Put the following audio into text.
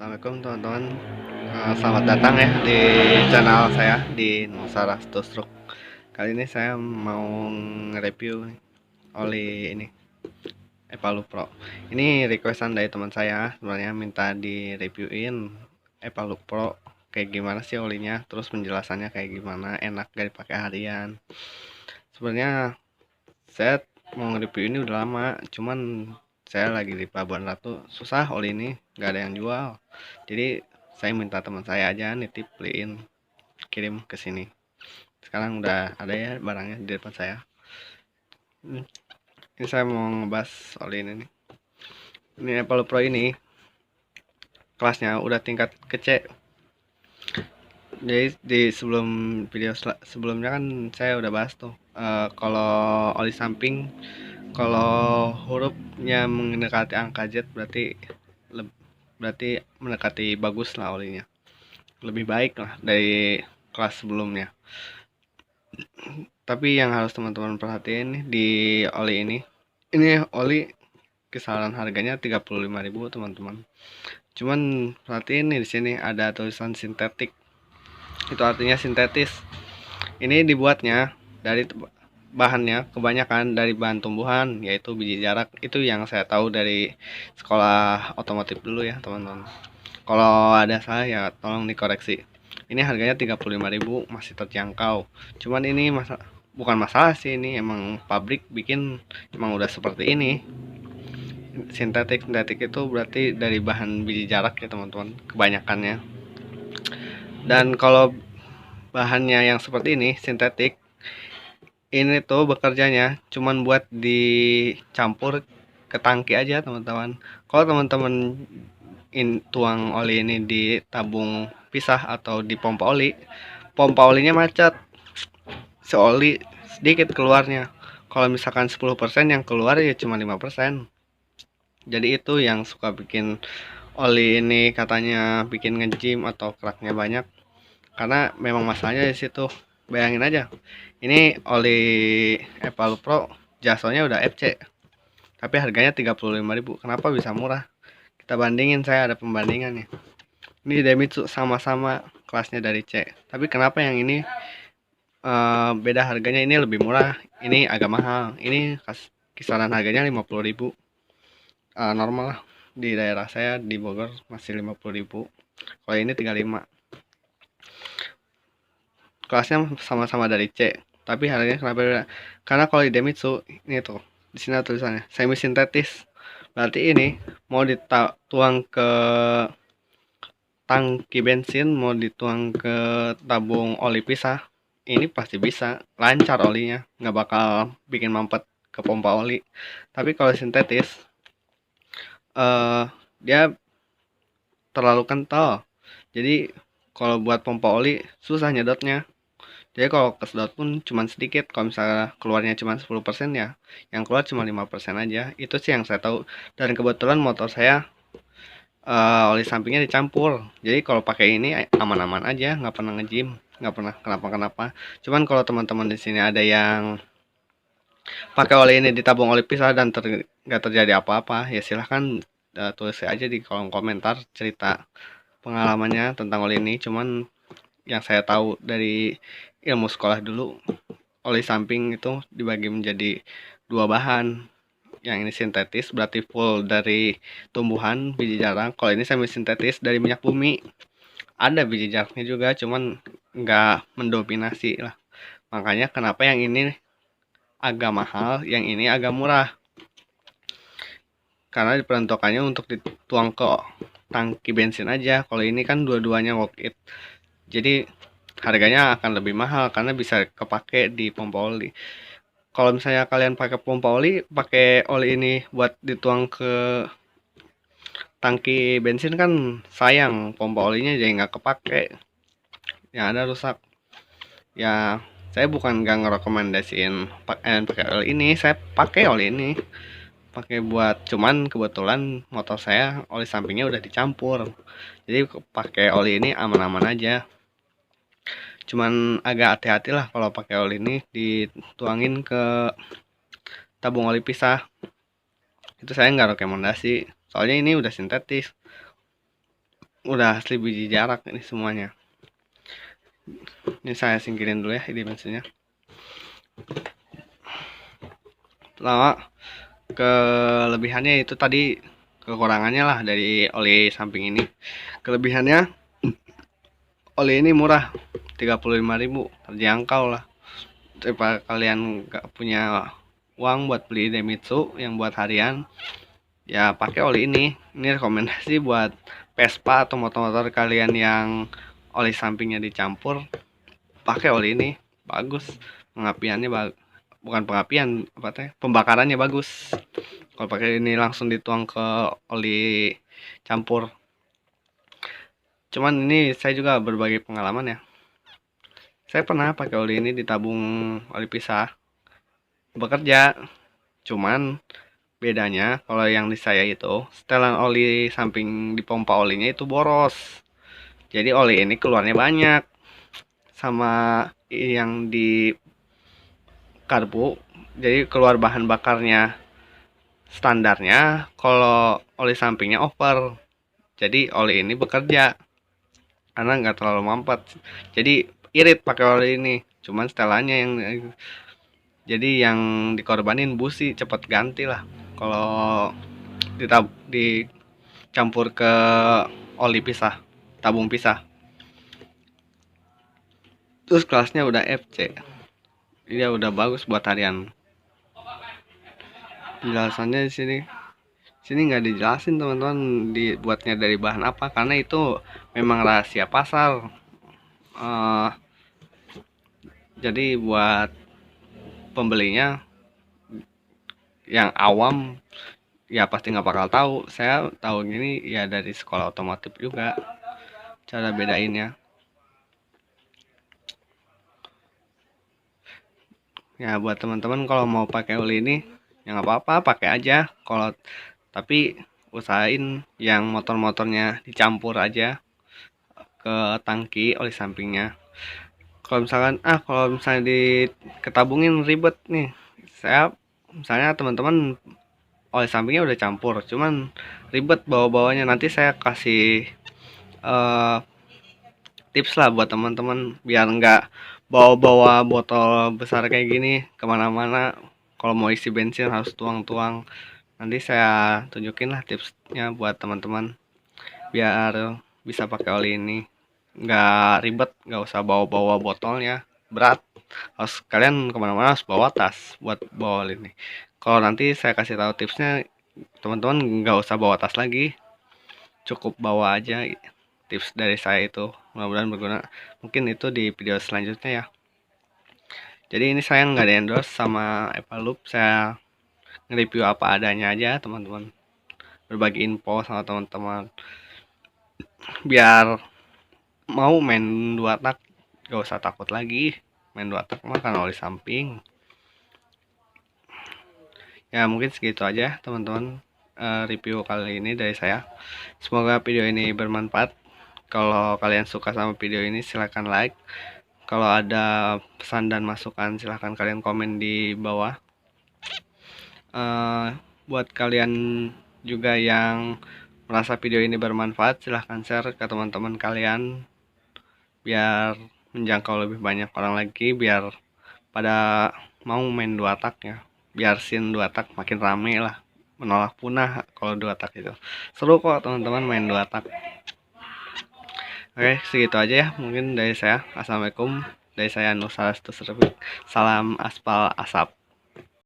Assalamualaikum teman-teman. Selamat datang ya di channel saya di Nusara Stostruk. Kali ini saya mau nge-review oli ini Epalu Pro. Ini requestan dari teman saya, sebenarnya minta di-reviewin Epalu Pro kayak gimana sih olinya, terus penjelasannya kayak gimana, enak gak dipakai harian. Sebenarnya saya mau nge-review ini udah lama, cuman saya lagi di Pelabuhan Ratu, susah oli ini, nggak ada yang jual. Jadi saya minta teman saya aja nitip beliin, kirim ke sini. Sekarang udah ada ya barangnya di depan saya. Ini saya mau ngebahas oli ini nih. Ini Apple Pro ini kelasnya udah tingkat kece. Jadi di sebelum video sebelumnya kan saya udah bahas tuh, kalau oli samping, kalau hurufnya mendekati angka Z berarti berarti mendekati bagus lah olinya, lebih baik lah dari kelas sebelumnya. Tapi yang harus teman-teman perhatiin nih di oli ini oli kisaran harganya 35.000 teman-teman. Cuman perhatiin nih, di sini ada tulisan sintetik, itu artinya sintetis. Ini dibuatnya dari bahannya kebanyakan dari bahan tumbuhan, yaitu biji jarak. Itu yang saya tahu dari sekolah otomotif dulu ya teman-teman. Kalau ada salah ya tolong dikoreksi. Ini harganya 35.000, masih terjangkau. Cuman ini bukan masalah sih, ini emang pabrik bikin emang udah seperti ini. Sintetik itu berarti dari bahan biji jarak ya teman-teman, kebanyakannya. Dan kalau bahannya yang seperti ini sintetik, ini tuh bekerjanya cuman buat dicampur ke tangki aja teman-teman. Kalau teman-teman tuang oli ini di tabung pisah atau di pompa olinya macet, seoli sedikit keluarnya. Kalau misalkan 10% yang keluar ya cuma 5%. Jadi itu yang suka bikin oli ini katanya bikin ngejim atau keraknya banyak, karena memang masalahnya di situ. Bayangin aja, ini oli Epalu Pro jasanya udah FC, tapi harganya 35.000. Kenapa bisa murah? Kita bandingin, saya ada pembandingannya. Ini Demitsu sama-sama kelasnya dari C, tapi kenapa yang ini beda harganya, ini lebih murah, ini agak mahal. Ini kisaran harganya 50.000. Normal lah, di daerah saya di Bogor masih 50.000. Kalau ini 35. Kelasnya sama-sama dari C, tapi harganya kenapa beda? Karena kalau di Demitsu ini tuh di sini tulisannya semi sintetis, berarti ini mau dituang ke tangki bensin, mau dituang ke tabung oli pisah, ini pasti bisa lancar olinya, nggak bakal bikin mampet ke pompa oli. Tapi kalau sintetis, dia terlalu kental, jadi kalau buat pompa oli susah nyedotnya. Jadi kalau kesedot pun cuma sedikit, kalau misalnya keluarnya cuma 10% ya, yang keluar cuma 5% aja. Itu sih yang saya tahu. Dan kebetulan motor saya oli sampingnya dicampur. Jadi kalau pakai ini aman-aman aja, nggak pernah ngejim, nggak pernah kenapa-kenapa. Cuman kalau teman-teman di sini ada yang pakai oli ini di tabung oli pisah dan nggak terjadi apa-apa, ya silahkan tulis aja di kolom komentar cerita pengalamannya tentang oli ini. Cuman yang saya tahu dari ilmu sekolah dulu, oli samping itu dibagi menjadi dua bahan. Yang ini sintetis berarti full dari tumbuhan biji jarak. Kalau ini semi sintetis dari minyak bumi. Ada biji jaraknya juga, cuman nggak mendominasi lah. Makanya kenapa yang ini agak mahal, yang ini agak murah. Karena diperuntukannya untuk dituang ke tangki bensin aja. Kalau ini kan dua-duanya walk it. Jadi harganya akan lebih mahal karena bisa kepake di pompa oli. Kalau misalnya kalian pakai pompa oli, pakai oli ini buat dituang ke tangki bensin kan sayang, pompa olinya jadi nggak kepake, yang ada rusak. Ya saya bukan nggak ngerekomendasiin pakai oli ini, saya pakai oli ini, pakai buat, cuman kebetulan motor saya oli sampingnya udah dicampur, jadi pakai oli ini aman-aman aja. Cuman agak hati-hati lah kalau pakai oli ini dituangin ke tabung oli pisah, itu saya nggak rekomendasi, soalnya ini udah sintetis. udah asli biji jarak ini semuanya. Ini saya singkirin dulu ya ini bensinnya. Lama kelebihannya itu tadi, kekurangannya lah dari oli samping ini. Kelebihannya oli ini murah, 35.000, terjangkau lah. Daripada kalian gak punya uang buat beli Demitsu yang buat harian, ya pakai oli ini. Ini rekomendasi buat Vespa atau motor-motor kalian yang oli sampingnya dicampur, pakai oli ini, bagus. Pengapiannya bukan pengapian, apa teh, pembakarannya bagus kalau pakai ini, langsung dituang ke oli campur. Cuman ini saya juga berbagi pengalaman ya, saya pernah pakai oli ini di tabung oli pisah, bekerja. Cuman bedanya kalau yang di saya itu setelan oli samping di pompa olinya itu boros, jadi oli ini keluarnya banyak. Sama yang di karbu, jadi keluar bahan bakarnya standarnya, kalau oli sampingnya over. Jadi oli ini bekerja karena nggak terlalu mampet, jadi irit pakai oli ini. Cuman setelannya yang jadi yang dikorbanin busi, cepet ganti lah kalau dicampur ke oli pisah, tabung pisah. Terus kelasnya udah FC, dia udah bagus buat harian. Penjelasannya di sini nggak dijelasin teman-teman dibuatnya dari bahan apa, karena itu memang rahasia pasar. uh, jadi buat pembelinya yang awam ya pasti nggak bakal tahu. Saya tahu gini ya dari sekolah otomotif juga, cara bedainnya. Ya buat teman-teman kalau mau pakai oli ini ya nggak apa-apa, pakai aja. Kalau tapi usahain yang motor-motornya dicampur aja ke tangki oli sampingnya. Kalau misalnya diketabungin ribet nih. Saya misalnya teman-teman oli sampingnya udah campur, cuman ribet bawa-bawanya. Nanti saya kasih eh, tips lah buat teman-teman biar nggak bawa-bawa botol besar kayak gini kemana-mana. Kalau mau isi bensin harus tuang-tuang. Nanti saya tunjukin lah tipsnya buat teman-teman biar bisa pakai oli ini, nggak ribet, nggak usah bawa-bawa botolnya berat. Harus kalian kemana-mana harus bawa tas buat bawa oli ini. Kalau nanti saya kasih tahu tipsnya, teman-teman nggak usah bawa tas lagi, cukup bawa aja. Tips dari saya itu mudah-mudahan berguna. Mungkin itu di video selanjutnya ya. Jadi ini saya nggak ada endorse sama Evalup, saya nge-review apa adanya aja teman-teman, berbagi info sama teman-teman biar mau main dua tak gak usah takut lagi. Main dua tak mah kan oli samping. Ya mungkin segitu aja teman-teman, review kali ini dari saya. Semoga video ini bermanfaat. Kalau kalian suka sama video ini silahkan like. Kalau ada pesan dan masukan silahkan kalian komen di bawah. Buat kalian juga yang merasa video ini bermanfaat, silahkan share ke teman-teman kalian biar menjangkau lebih banyak orang lagi, biar pada mau main dua tak ya, biar scene dua tak makin rame lah, menolak punah. Kalau dua tak itu seru kok teman-teman, main dua tak. Oke segitu aja ya mungkin dari saya. Assalamualaikum, dari saya Nur Salastus Salam aspal asap.